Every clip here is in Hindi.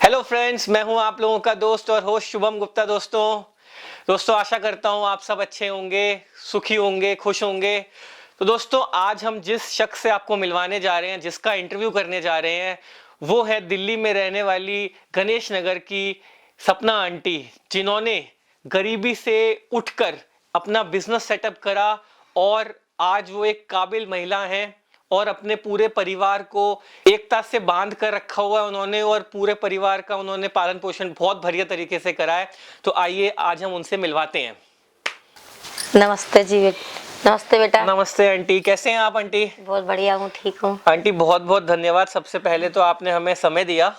हेलो फ्रेंड्स, मैं हूं आप लोगों का दोस्त और होस्ट शुभम गुप्ता। दोस्तों आशा करता हूं आप सब अच्छे होंगे, सुखी होंगे, खुश होंगे। तो दोस्तों आज हम जिस शख्स से आपको मिलवाने जा रहे हैं, जिसका इंटरव्यू करने जा रहे हैं, वो है दिल्ली में रहने वाली गणेश नगर की सपना आंटी, जिन्होंने गरीबी से उठकर अपना बिजनेस सेटअप करा और आज वो एक काबिल महिला हैं और अपने पूरे परिवार को एकता से बांध कर रखा हुआ है उन्होंने, और पूरे परिवार का उन्होंने पालन पोषण बहुत बढ़िया तरीके से करा है। तो आइए आज हम उनसे मिलवाते हैं। नमस्ते जी नमस्ते बेटा। नमस्ते आंटी, कैसे हैं आप आंटी? बहुत बढ़िया हूँ, ठीक हूँ आंटी बहुत बहुत धन्यवाद। सबसे पहले तो आपने हमें समय दिया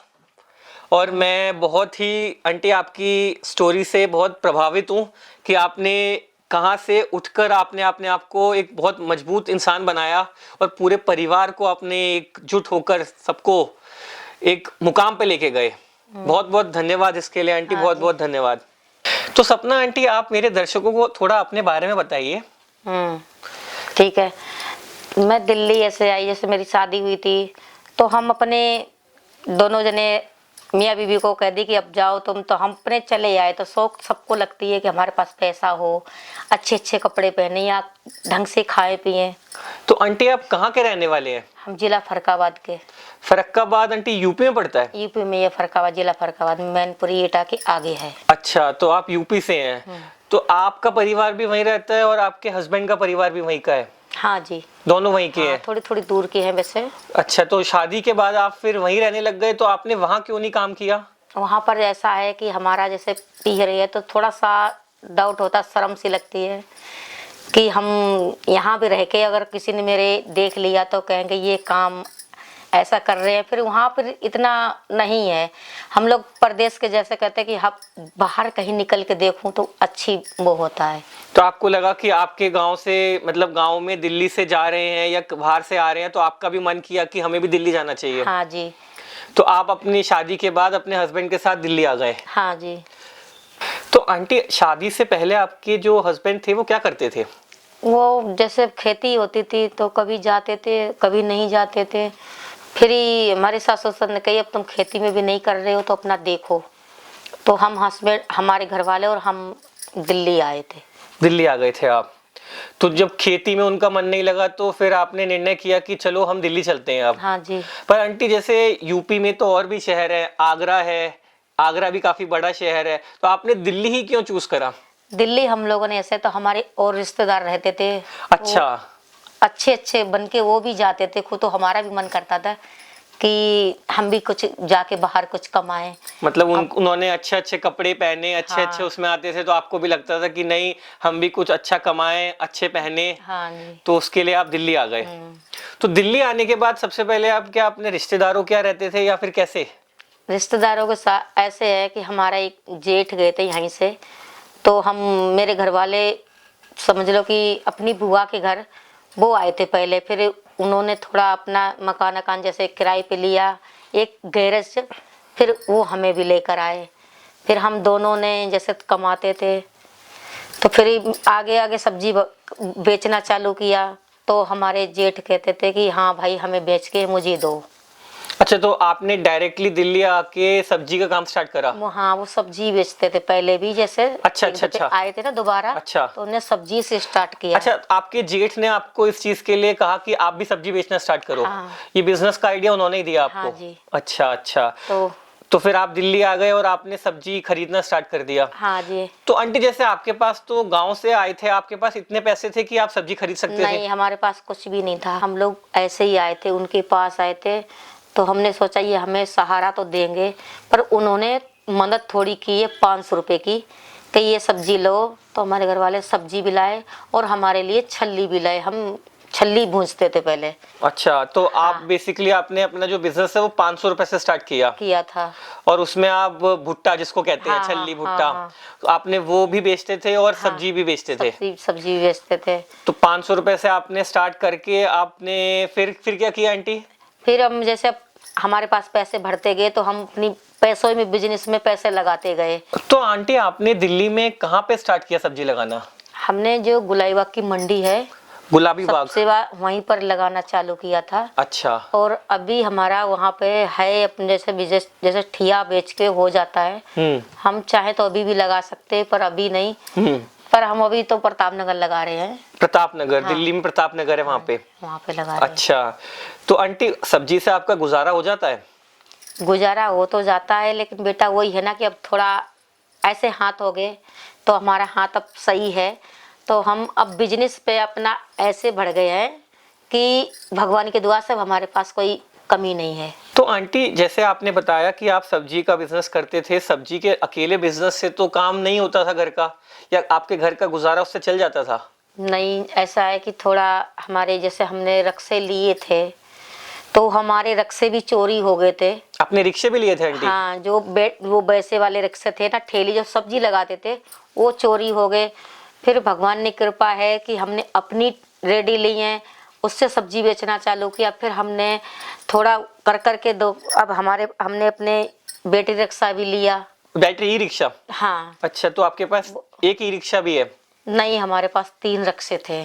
और मैं बहुत ही आंटी आपकी स्टोरी से बहुत प्रभावित हूँ कि आपने कहाँ से उठकर आपने अपने आप को एक बहुत मजबूत इंसान बनाया और पूरे परिवार को आपने एकजुट होकर सबको एक मुकाम पे लेके गए। बहुत बहुत धन्यवाद इसके लिए आंटी, बहुत बहुत धन्यवाद। तो सपना आंटी, आप मेरे दर्शकों को थोड़ा अपने बारे में बताइए। ठीक है। मैं दिल्ली ऐसे आई, जैसे मेरी शादी हुई थी तो हम अपने दोनों जने मियाँ बीवी को कह दी कि अब जाओ तुम, तो हम अपने चले आए। तो शौक सबको लगती है कि हमारे पास पैसा हो, अच्छे अच्छे कपड़े पहने या ढंग से खाए पिए। तो आंटी आप कहाँ के रहने वाले हैं? हम जिला फर्रुखाबाद के। फर्रुखाबाद आंटी यूपी में पड़ता है? यूपी में, ये फर्रुखाबाद, जिला फर्रुखाबाद, मैनपुरी एटा के आगे है। अच्छा, तो आप यूपी से हैं। तो आपका परिवार भी वहीं रहता है और आपके हस्बैंड का परिवार भी वहीं का है? हाँ जी, दोनों वहीं के हैं? थोड़ी थोड़ी दूर के हैं वैसे। अच्छा, तो शादी के बाद आप फिर वहीं रहने लग गए, तो आपने वहाँ क्यों नहीं काम किया? वहाँ पर ऐसा है कि हमारा जैसे पी रही है तो थोड़ा सा डाउट होता, शर्म सी लगती है कि हम यहाँ भी रह के अगर किसी ने मेरे देख लिया तो कहेंगे ये काम ऐसा कर रहे हैं। फिर वहाँ पर इतना नहीं है। हम लोग प्रदेश के जैसे कहते हैं कि हम बाहर कहीं निकल के देखूं तो अच्छी वो होता है। तो आपको लगा कि आपके गांव से, मतलब गांव में दिल्ली से जा रहे हैं या बाहर से आ रहे हैं, तो आपका भी मन किया कि हमें भी दिल्ली जाना चाहिए? हाँ जी। तो आप अपनी शादी के बाद अपने हस्बैंड के साथ दिल्ली आ गए? हाँ जी। तो आंटी शादी से पहले आपके जो हस्बैंड थे वो क्या करते थे? वो जैसे खेती होती थी तो कभी जाते थे कभी नहीं जाते थे। फिर ही हमारे सास ससुर ने कही अब तुम खेती में भी नहीं कर रहे हो तो अपना देखो। तो हम हस्बैंड, हमारे घर वाले और हम दिल्ली आए थे। दिल्ली आ गए थे आप। तो जब खेती में उनका मन नहीं लगा तो फिर आपने निर्णय किया कि चलो हम दिल्ली चलते हैं अब। हाँ जी। पर आंटी जैसे यूपी में तो और भी शहर है, आगरा है, आगरा भी काफी बड़ा शहर है, तो आपने दिल्ली ही क्यों चूज करा? दिल्ली हम लोगों ने ऐसे, तो हमारे और रिश्तेदार रहते थे। अच्छा। अच्छे अच्छे बन के वो भी जाते थे खुद, तो हमारा भी मन करता था कि हम भी कुछ जाके बाहर कुछ कमाएं। मतलब उन्होंने अच्छे अच्छे कपड़े पहने, अच्छे अच्छे हाँ। उसमें आते थे, तो आपको भी लगता था कि नहीं हम भी कुछ अच्छा कमाएं, अच्छे पहने। हाँ जी। तो उसके लिए आप दिल्ली आ गए। तो दिल्ली आने के बाद सबसे पहले आप क्या अपने रिश्तेदारों क्या रहते थे या फिर कैसे? रिश्तेदारों के साथ ऐसे है कि हमारा एक जेठ गए थे यहीं से, तो हम, मेरे घर वाले समझ लो कि अपनी बुआ के घर वो आए थे पहले। फिर उन्होंने थोड़ा अपना मकान जैसे किराए पे लिया, एक गैरेज, फिर वो हमें भी लेकर आए। फिर हम दोनों ने जैसे कमाते थे तो फिर आगे आगे सब्जी बेचना चालू किया। तो हमारे जेठ कहते थे कि हाँ भाई हमें बेच के मुझे दो। अच्छा, तो आपने डायरेक्टली दिल्ली आके सब्जी का काम स्टार्ट करा? हाँ, वो सब्जी बेचते थे पहले भी, जैसे अच्छा। आए थे ना दोबारा। अच्छा। तो उन्हें सब्जी से स्टार्ट किया। अच्छा, आपके जेठ ने आपको इस चीज के लिए कहा कि आप भी सब्जी बेचना स्टार्ट करो? हाँ। ये बिजनेस का आइडिया उन्होंने ही दिया आपको? हाँ जी। अच्छा। तो फिर आप दिल्ली आ गए और आपने सब्जी खरीदना स्टार्ट कर दिया? हाँ जी। तो आंटी जैसे आपके पास तो गांव से आए थे, आपके पास इतने पैसे थे कि आप सब्जी खरीद सकते थे? नहीं, हमारे पास कुछ भी नहीं था। हम लोग ऐसे ही आए थे, उनके पास आए थे। तो हमने सोचा ये हमें सहारा तो देंगे, पर उन्होंने मदद थोड़ी की है 500 रुपए की कि ये सब्जी लो। तो हमारे घर वाले सब्जी भी लाए और हमारे लिए छल्ली भी लाए। हम छल्ली भूंजते थे पहले। अच्छा, तो हाँ। आप बेसिकली आपने अपना जो बिजनेस है वो 500 रुपए से स्टार्ट किया था। और उसमें आप भुट्टा जिसको कहते हैं, हाँ, छल्ली हाँ, भुट्टा, हाँ। तो आपने वो भी बेचते थे और सब्जी भी बेचते थे? सब्जी भी बेचते थे। तो 500 रुपए से आपने स्टार्ट करके आपने फिर क्या किया आंटी? फिर हम जैसे हमारे पास पैसे भरते गए तो हम अपनी पैसों में, बिजनेस में पैसे लगाते गए। तो आंटी आपने दिल्ली में कहाँ पे स्टार्ट किया सब्जी लगाना? हमने जो गुलाईबाग की मंडी है गुलाबी बाग। सबसे वहीं पर लगाना चालू किया था। अच्छा। और अभी हमारा वहाँ पे है अपने जैसे बिजनेस, जैसे ठिया बेच के हो जाता है। हम चाहे तो अभी भी लगा सकते हैं, पर अभी नहीं। पर हम अभी तो प्रताप नगर लगा रहे हैं। प्रताप नगर, हाँ। दिल्ली में प्रताप नगर है, वहाँ पे लगा रहे हैं। अच्छा, तो आंटी सब्जी से आपका गुजारा हो जाता है? गुजारा हो तो जाता है, लेकिन बेटा वही है ना कि अब थोड़ा ऐसे हाथ हो गए तो हमारा हाथ अब सही है, तो हम अब बिजनेस पे अपना ऐसे बढ़ गए हैं कि भगवान की दुआ से हमारे पास कोई कमी नहीं है। तो आंटी जैसे आपने बताया कि आप सब्जी का बिजनेस करते थे, सब्जी के अकेले बिजनेस से तो काम नहीं होता था घर का, या आपके घर का गुजारा उससे चल जाता था? नहीं, ऐसा है कि थोड़ा हमारे जैसे हमने रक्शे लिए थे तो हमारे रक्शे भी चोरी हो गए थे। आपने रिक्शे भी लिए थे आंटी? हाँ, वो वैसे वाले रिक्शे थे ना, ठेली जो सब्जी लगाते थे, वो चोरी हो गए। फिर भगवान ने कृपा है कि हमने अपनी रेडी ली है, उससे सब्जी बेचना चालू किया। फिर हमने थोड़ा कर करके अब हमने अपने बेटी रिक्शा भी लिया। Battery e rickshaw? हाँ। अच्छा, तो आपके पास एक ई रिक्शा भी है? नहीं, हमारे पास 3 रिक्शे थे।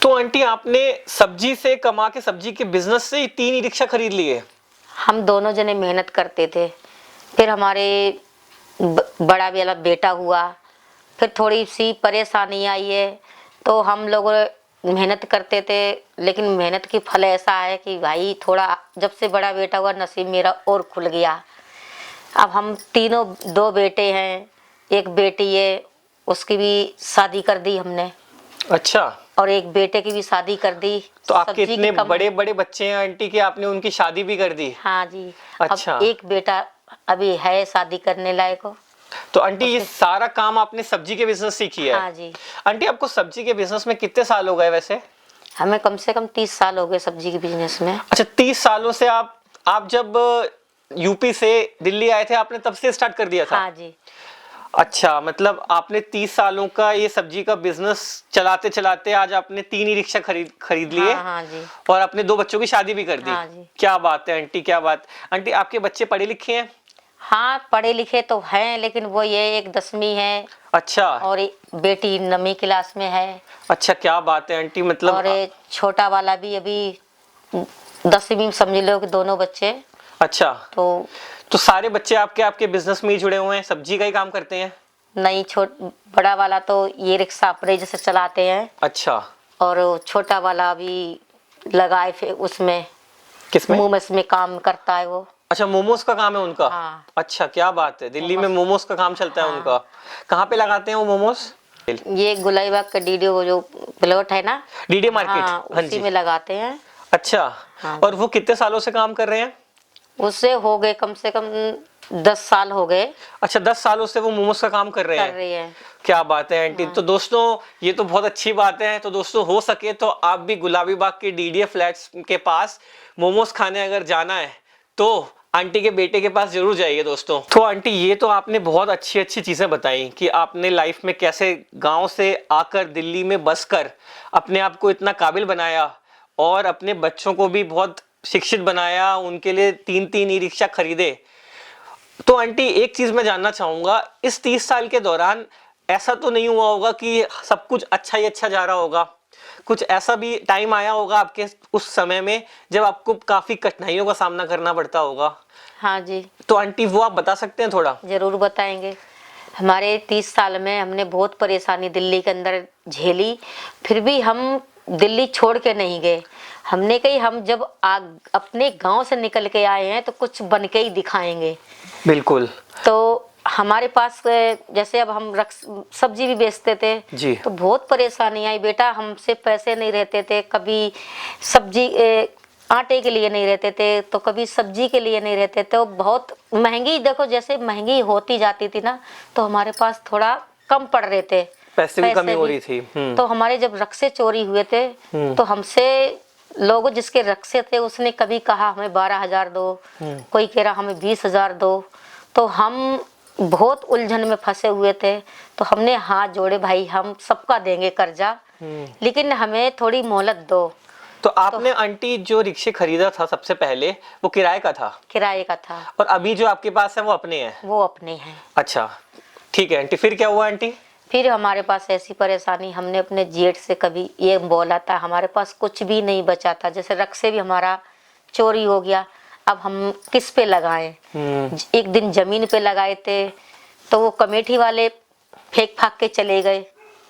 तो आंटी आपने सब्जी से कमा के, सब्जी के बिजनेस से 3 ई रिक्शा खरीद लिए? हम दोनों जने मेहनत करते थे। फिर हमारे बड़ा वाला बेटा हुआ, फिर थोड़ी सी परेशानी आई है, तो हम लोग मेहनत करते थे। लेकिन मेहनत की फल ऐसा है कि भाई थोड़ा जब से बड़ा बेटा हुआ नसीब मेरा और खुल गया। अब हम तीनों, 2 बेटे हैं, 1 बेटी है, उसकी भी शादी कर दी हमने। अच्छा। और 1 बेटे की भी शादी कर दी। तो आपके इतने बड़े बड़े बच्चे हैं आंटी कि आपने उनकी शादी भी कर दी? हाँ जी। अच्छा। अब 1 बेटा अभी है शादी करने लायक हो। तो आंटी ये सारा काम आपने सब्जी के बिजनेस से किया है? हाँ जी। आंटी आपको सब्जी के बिजनेस में कितने साल हो गए वैसे? हमें कम से कम 30 साल हो गए सब्जी के बिजनेस में। अच्छा, 30 सालों से आप जब यूपी से दिल्ली आए थे, आपने तब से स्टार्ट कर दिया था? हाँ जी। अच्छा, मतलब आपने 30 सालों का ये सब्जी का बिजनेस चलाते चलाते आज आपने 3 ई रिक्शा खरीद लिए। हाँ, हाँ जी। और अपने 2 बच्चों की शादी भी कर दी। हाँ जी। क्या बात है आंटी, क्या बात। आंटी आपके बच्चे पढ़े लिखे हैं? हाँ, पढ़े लिखे तो हैं, लेकिन वो ये एक 10वीं है। अच्छा। और एक बेटी 9वीं क्लास में है। अच्छा, क्या बात है आंटी, मतलब। और छोटा वाला भी अभी 10वीं में, समझ लो कि दोनों बच्चे। अच्छा, तो सारे बच्चे आपके बिजनेस में ही जुड़े हुए हैं, सब्जी का ही काम करते हैं? नहीं, बड़ा वाला तो ये रिक्शा अपने जैसे चलाते हैं। अच्छा। और छोटा वाला भी लगाए फिर उसमें, किसमें? मोमोस में काम करता है वो। अच्छा, मोमोज का काम है उनका? हाँ। अच्छा, क्या बात है, दिल्ली में मोमोज का काम चलता है। हाँ। उनका कहाँ पे लगाते हैं वो मोमोज? ये गुलाईबाग का डीडी वो जो प्लॉट है ना, डीडी मार्केट। हाँ, उसी में लगाते हैं। अच्छा। हाँ। और वो कितने सालों से काम कर रहे हैं? उससे हो गए कम से कम 10 साल हो गए। अच्छा, 10 सालों से वो मोमोज का काम कर रहे हैं। क्या बात है आंटी। हाँ। तो दोस्तों ये तो बहुत अच्छी बात है। तो दोस्तों हो सके तो आप भी गुलाबी बाग के डीडीए फ्लैट्स के पास मोमोज खाने अगर जाना है तो आंटी के बेटे के पास जरूर जाइए दोस्तों। तो आंटी ये तो आपने बहुत अच्छी अच्छी चीजें बताई कि आपने लाइफ में कैसे गांव से आकर दिल्ली में बसकर अपने आप को इतना काबिल बनाया और अपने बच्चों को भी बहुत शिक्षित बनाया, उनके लिए 3 ई रिक्शा खरीदे। तो आंटी एक चीज मैं जानना चाहूंगा, इस 30 साल के दौरान ऐसा तो नहीं हुआ होगा कि सब कुछ अच्छा ही अच्छा जा रहा होगा? कुछ ऐसा भी टाइम आया होगा आपके उस समय में जब आपको काफी कठिनाइयों का सामना करना पड़ता होगा? हाँ जी। तो आंटी वो आप बता सकते हैं थोड़ा? जरूर बताएंगे। हमारे 30 साल में हमने बहुत परेशानी दिल्ली के अंदर झेली, फिर भी हम दिल्ली छोड़ के नहीं गए। हमने कही हम जब अपने गांव से निकल के आए हैं तो कुछ बन के ही दिखाएंगे। बिल्कुल। तो हमारे पास जैसे अब हम सब्जी भी बेचते थे जी। तो बहुत परेशानी आई बेटा, हमसे पैसे नहीं रहते थे, कभी सब्जी आटे के लिए नहीं रहते थे, तो कभी सब्जी के लिए नहीं रहते थे। तो बहुत महंगी, देखो जैसे महंगी होती जाती थी ना, तो हमारे पास थोड़ा कम पड़ रहे थे, पैसे की कमी हो रही थी। तो हमारे जब रक्शे चोरी हुए थे तो हमसे लोग, जिसके रक्शे थे उसने कभी कहा हमें 12,000 दो, कोई कह रहा हमें 20,000 दो। तो हम बहुत उलझन में फंसे हुए थे। तो हमने हाथ जोड़े, भाई हम सबका देंगे कर्जा, लेकिन हमें थोड़ी मोहलत दो। तो आपने आंटी जो रिक्शे खरीदा था सबसे पहले वो किराए का था? किराए का था। और अभी जो आपके पास है वो अपने हैं? वो अपने हैं। अच्छा, ठीक है आंटी। फिर क्या हुआ आंटी? फिर हमारे पास ऐसी परेशानी, हमने अपने जेठ से कभी ये बोला था, हमारे पास कुछ भी नहीं बचा था, जैसे रक्शे भी हमारा चोरी हो गया, अब हम किस पे लगाएं। एक दिन जमीन पे लगाए थे तो वो कमेटी वाले फेंक फाक के चले गए।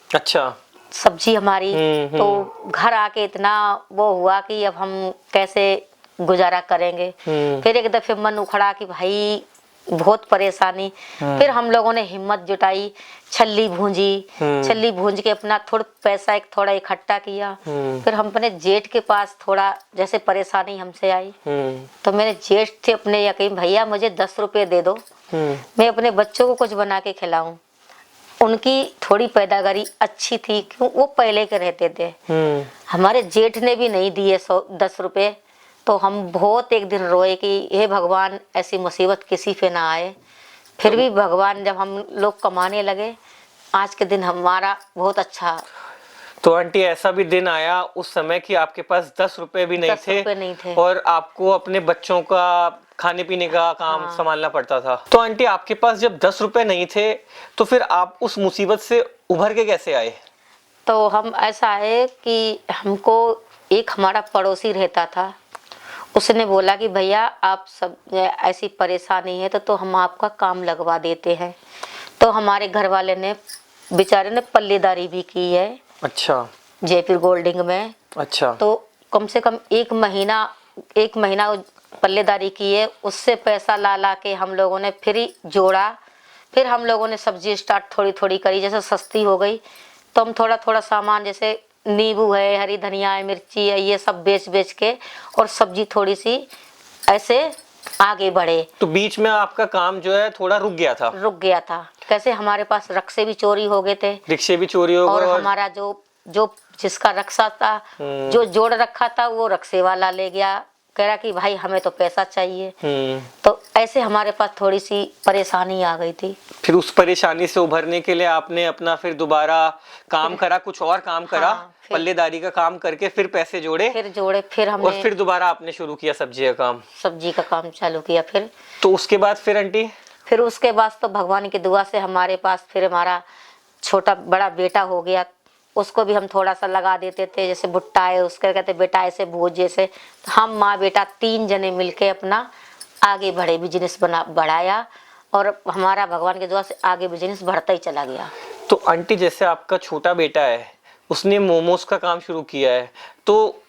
अच्छा। सब्जी हमारी, तो घर आके इतना वो हुआ कि अब हम कैसे गुजारा करेंगे। फिर एक दफे मन उखड़ा कि भाई बहुत परेशानी। फिर हम लोगों ने हिम्मत जुटाई, छल्ली भूंजी, छल्ली भूंज के अपना थोड़ा पैसा एक थोड़ा इकट्ठा किया। फिर हम अपने जेठ के पास थोड़ा जैसे परेशानी हमसे आई तो मेरे जेठ थे अपने, यकीन भैया मुझे 10 रुपए दे दो, मैं अपने बच्चों को कुछ बना के खिलाऊं। उनकी थोड़ी पैदावारी अच्छी थी, क्यों वो पहले के रहते थे। हमारे जेठ ने भी नहीं दिए 10 रुपए, तो हम बहुत एक दिन रोए कि हे भगवान ऐसी मुसीबत किसी पे ना आए। फिर भी भगवान, जब हम लोग कमाने लगे, आज के दिन हमारा बहुत अच्छा। तो आंटी ऐसा भी दिन आया उस समय कि आपके पास 10 रुपए भी नहीं 10 रुपए नहीं थे और आपको अपने बच्चों का खाने पीने का काम संभालना पड़ता था। तो आंटी आपके पास जब 10 रुपए नहीं थे तो फिर आप उस मुसीबत से उभर के कैसे आए? तो हम ऐसा है कि हमको एक हमारा पड़ोसी रहता था, उसने बोला कि भैया आप सब ऐसी परेशानी है तो हम आपका काम लगवा देते हैं। तो हमारे घर वाले ने बेचारे ने पल्लेदारी भी की है। अच्छा। जयपुर गोल्डिंग में। अच्छा। तो कम से कम एक महीना पल्लेदारी की है, उससे पैसा ला ला के हम लोगों ने फिर ही जोड़ा। फिर हम लोगों ने सब्जी स्टार्ट थोड़ी थोड़ी करी, जैसे सस्ती हो गई तो हम थोड़ा थोड़ा सामान जैसे नींबू है, हरी धनिया है, मिर्ची है, ये सब बेच बेच के और सब्जी थोड़ी सी ऐसे आगे बढ़े। तो बीच में आपका काम जो है थोड़ा रुक गया था? कैसे हमारे पास रक्शे भी चोरी हो गए थे, रिक्शे भी चोरी हो गए और हमारा जो जिसका रक्शा था, जो जोड़ रखा था, वो रक्शे वाला ले गया, कह रहा कि भाई हमें तो पैसा चाहिए। तो ऐसे हमारे पास थोड़ी सी परेशानी आ गई थी। फिर उस परेशानी से उभरने के लिए आपने अपना फिर दोबारा काम करा, कुछ और काम करा। पल्लेदारी का काम करके फिर पैसे जोड़े, फिर हमने और फिर दोबारा आपने शुरू किया सब्जी का काम चालू किया। फिर तो उसके बाद फिर आंटी? फिर उसके बाद तो भगवान की दुआ से हमारे पास फिर हमारा छोटा बड़ा बेटा हो गया, उसको भी हम थोड़ा सा लगा देते थे, जैसे भुट्टा है उसके कहते बेटा ऐसे भूज जैसे। तो हम माँ बेटा 3 जने मिलके अपना आगे बढ़े, बिजनेस बढ़ाया, और हमारा भगवान की दुआ से आगे बिजनेस बढ़ता ही चला गया। तो आंटी जैसे आपका छोटा बेटा है, उसने मोमोज का काम शुरू किया है, तो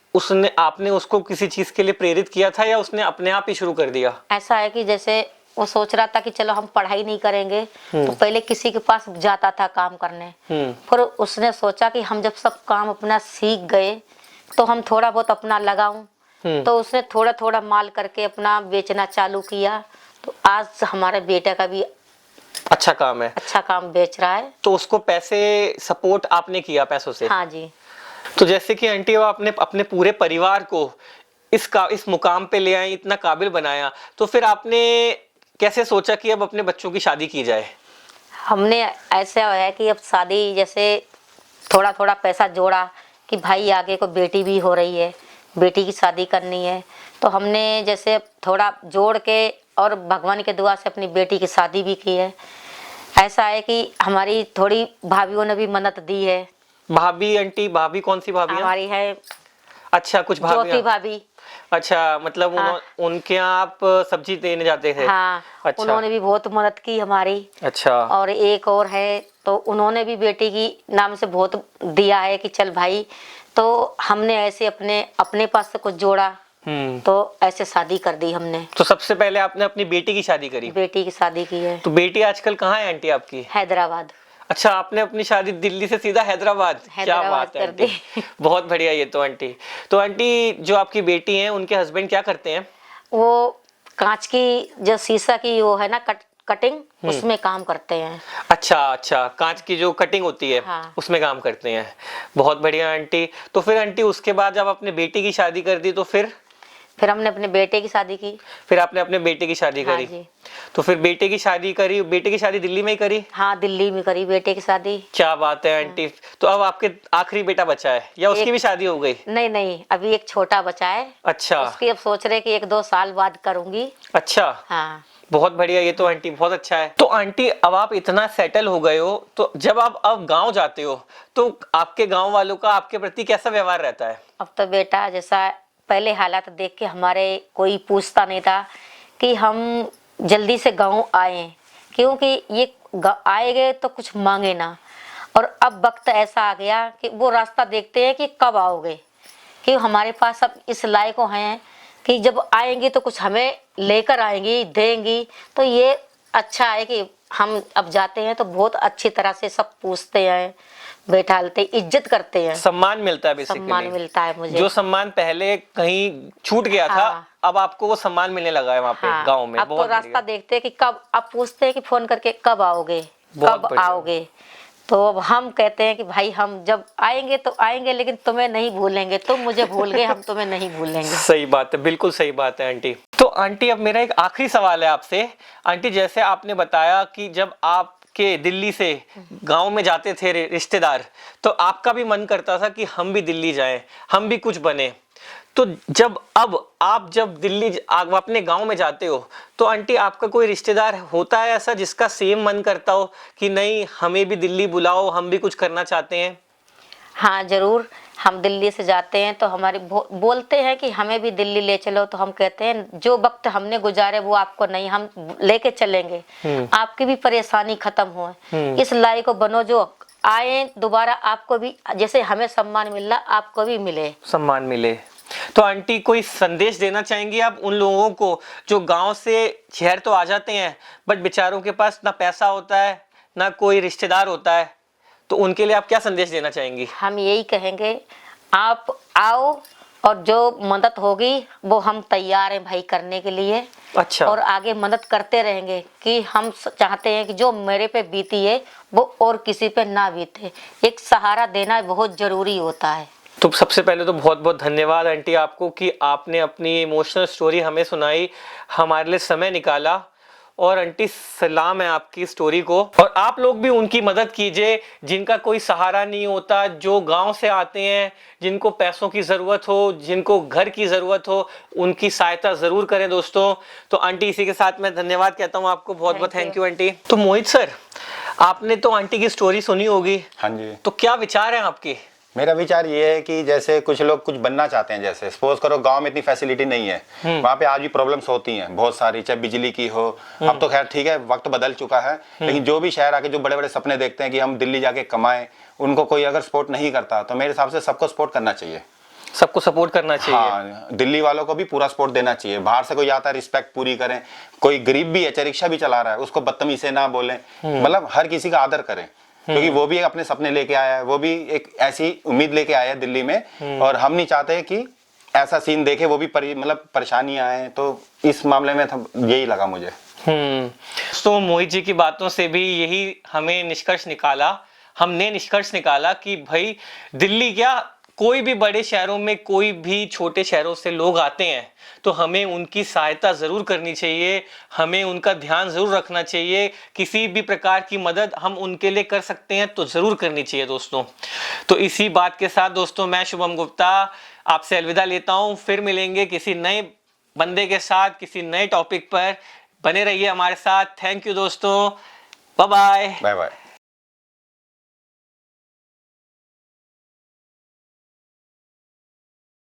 आपने उसको किसी चीज के लिए प्रेरित किया था या उसने अपने आप ही शुरू कर दिया? ऐसा है कि जैसे वो सोच रहा था कि चलो हम पढ़ाई नहीं करेंगे, तो पहले किसी के पास जाता था काम करने। फिर उसने सोचा कि हम जब सब काम अपना सीख गए तो हम थोड़ा बहुत अपना लगाऊं। तो उसने थोड़ा थोड़ा माल करके अपना बेचना चालू किया। तो आज हमारे बेटे का भी अच्छा काम बेच रहा है। तो उसको पैसे सपोर्ट आपने किया पैसों से? हाँ जी। तो जैसे कि आंटी वो आपने अपने पूरे परिवार को इस मुकाम पे ले आई, इतना काबिल बनाया, तो फिर आपने कैसे सोचा कि अब अपने बच्चों की शादी की जाए? हमने ऐसा है कि अब शादी जैसे थोड़ा थोड़ा पैसा जोड़ा कि भाई आगे को बेटी भी हो रही है, बेटी की शादी करनी है, तो हमने जैसे थोड़ा जोड़ के और भगवान की दुआ से अपनी बेटी की शादी भी की है। ऐसा है कि हमारी थोड़ी भाभीयों ने भी मदद दी है। भाभी कौन सी भाभी? हमारी है अच्छा, कुछ भाभी, ज्योति भाभी। अच्छा, मतलब हाँ। उनके यहाँ आप सब्जी देने जाते थे? हाँ। अच्छा। उन्होंने भी बहुत मदद की हमारी। अच्छा। और एक और है, तो उन्होंने भी बेटी की नाम से बहुत दिया है कि चल भाई। तो हमने ऐसे अपने पास से कुछ जोड़ा, तो ऐसे शादी कर दी हमने। तो सबसे पहले आपने अपनी बेटी की शादी करी? बेटी की शादी की है। तो बेटी आजकल कहाँ है आंटी आपकी? हैदराबाद। अच्छा, आपने अपनी शादी दिल्ली से सीधा हैदराबाद? क्या बात है आंटी, बहुत बढ़िया ये तो आंटी। तो आंटी जो आपकी बेटी है उनके हस्बैंड क्या करते हैं? वो कांच की जो शीशा की वो है ना कटिंग, उसमें काम करते हैं। अच्छा, कांच की जो कटिंग होती है। हाँ। उसमें काम करते हैं, बहुत बढ़िया आंटी। तो फिर आंटी उसके बाद जब अपने बेटी की शादी कर दी तो फिर हमने अपने बेटे की शादी की। फिर आपने अपने बेटे की शादी करी? हाँ जी। तो फिर बेटे की शादी करी, बेटे की शादी दिल्ली में ही करी? हाँ, दिल्ली में करी बेटे की शादी। क्या बात है आंटी। तो अब आपके आखिरी बेटा बचा है या उसकी भी शादी हो गई? नहीं, अभी एक छोटा बचा है। अच्छा। उसकी अब सोच रहे कि 1-2 साल बाद करूंगी। अच्छा। हाँ। बहुत बढ़िया, ये तो आंटी बहुत अच्छा है। तो आंटी अब आप इतना सेटल हो गए हो, तो जब आप अब गांव जाते हो तो आपके गांव वालों का आपके प्रति कैसा व्यवहार रहता है? अब तो बेटा जैसा पहले हालात देख के हमारे कोई पूछता नहीं था कि हम जल्दी से गांव आए, क्योंकि ये आएंगे तो कुछ मांगे ना। और अब वक्त ऐसा आ गया कि वो रास्ता देखते हैं कि कब आओगे, कि हमारे पास अब इस लायक हैं कि जब आएंगी तो कुछ हमें लेकर आएंगी, देंगी। तो ये अच्छा है कि हम अब जाते हैं तो बहुत अच्छी तरह से सब पूछते हैं, बैठालते, इज्जत करते हैं, सम्मान मिलता है बेसिकली। सम्मान मिलता है मुझे। जो सम्मान पहले कहीं छूट गया था, हाँ। अब आपको वो सम्मान मिलने लगा है वहाँ पे हाँ, गांव में। अब तो बहुत रास्ता बढ़िया। देखते हैं कि कब, अब पूछते हैं कि फोन करके कब आओगे, बहुत कब बढ़िया। आओगे। तो अब हम कहते हैं कि भाई हम जब आएंगे तो आएंगे, लेकिन तुम्हें नहीं भूलेंगे, तुम मुझे भूल गए, हम तुम्हें नहीं भूलेंगे। सही बात है, बिल्कुल सही बात है आंटी। तो आंटी अब मेरा एक आखिरी सवाल है आपसे। आंटी जैसे आपने बताया कि जब आपके दिल्ली से गांव में जाते थे रिश्तेदार, तो आपका भी मन करता था कि हम भी दिल्ली जाएं, हम भी कुछ बने। तो जब अब आप जब दिल्ली आप अपने गांव में जाते हो, तो आंटी आपका कोई रिश्तेदार होता है ऐसा जिसका सेम मन करता हो कि नहीं हमें भी दिल्ली बुलाओ, हम भी कुछ करना चाहते हैं? हाँ जरूर, हम दिल्ली से जाते हैं तो हमारे बोलते हैं कि हमें भी दिल्ली ले चलो। तो हम कहते हैं जो वक्त हमने गुजारे वो आपको नहीं, हम लेके चलेंगे, आपकी भी परेशानी खत्म हो। इस लायक को बनो जो आए दोबारा, आपको भी जैसे हमें सम्मान मिल रहा आपको भी मिले, सम्मान मिले। तो आंटी कोई संदेश देना चाहेंगी आप उन लोगों को जो गांव से शहर तो आ जाते हैं बट बेचारों के पास ना पैसा होता है ना कोई रिश्तेदार होता है, तो उनके लिए आप क्या संदेश देना चाहेंगी? हम यही कहेंगे आप आओ और जो मदद होगी वो हम तैयार हैं भाई करने के लिए। अच्छा। और आगे मदद करते रहेंगे कि हम चाहते हैं कि जो मेरे पे बीती है वो और किसी पे ना बीते। एक सहारा देना बहुत जरूरी होता है। तो सबसे पहले तो बहुत बहुत धन्यवाद आंटी आपको कि आपने अपनी इमोशनल स्टोरी हमें सुनाई, हमारे लिए समय निकाला। और आंटी सलाम है आपकी स्टोरी को। और आप लोग भी उनकी मदद कीजिए जिनका कोई सहारा नहीं होता, जो गांव से आते हैं, जिनको पैसों की ज़रूरत हो, जिनको घर की ज़रूरत हो, उनकी सहायता ज़रूर करें दोस्तों। तो आंटी इसी के साथ मैं धन्यवाद कहता हूँ आपको, बहुत बहुत थैंक यू आंटी। तो मोहित सर, आपने तो आंटी की स्टोरी सुनी होगी। हाँ जी। तो क्या विचार है आपके? मेरा विचार ये है कि जैसे कुछ लोग कुछ बनना चाहते हैं, जैसे सपोज करो गांव में इतनी फैसिलिटी नहीं है, वहाँ पे आज भी प्रॉब्लम्स होती हैं बहुत सारी, चाहे बिजली की हो। अब तो खैर ठीक है, वक्त बदल चुका है, लेकिन जो भी शहर आके जो बड़े बड़े सपने देखते हैं कि हम दिल्ली जाके कमाएं, उनको कोई अगर सपोर्ट नहीं करता तो मेरे हिसाब से सबको सपोर्ट करना चाहिए। सबको सपोर्ट करना चाहिए। हाँ, दिल्ली वालों को भी पूरा सपोर्ट देना चाहिए। बाहर से कोई आता है रिस्पेक्ट पूरी करें। कोई गरीब भी है, चाहे रिक्शा भी चला रहा है, उसको बदतमीजी से ना बोलें, मतलब हर किसी का आदर करें, क्योंकि वो भी अपने सपने लेके आया है, वो भी एक ऐसी उम्मीद लेके आया है दिल्ली में, और हम नहीं चाहते कि ऐसा सीन देखे वो भी मतलब परेशानियां आए। तो इस मामले में यही लगा मुझे। तो मोहित जी की बातों से भी यही हमने निष्कर्ष निकाला कि भाई दिल्ली क्या, कोई भी बड़े शहरों में, कोई भी छोटे शहरों से लोग आते हैं तो हमें उनकी सहायता जरूर करनी चाहिए, हमें उनका ध्यान जरूर रखना चाहिए। किसी भी प्रकार की मदद हम उनके लिए कर सकते हैं तो जरूर करनी चाहिए दोस्तों। तो इसी बात के साथ दोस्तों मैं शुभम गुप्ता आपसे अलविदा लेता हूं। फिर मिलेंगे किसी नए बंदे के साथ, किसी नए टॉपिक पर। बने रहिए हमारे साथ। थैंक यू दोस्तों, बाय बाय। Bye bye.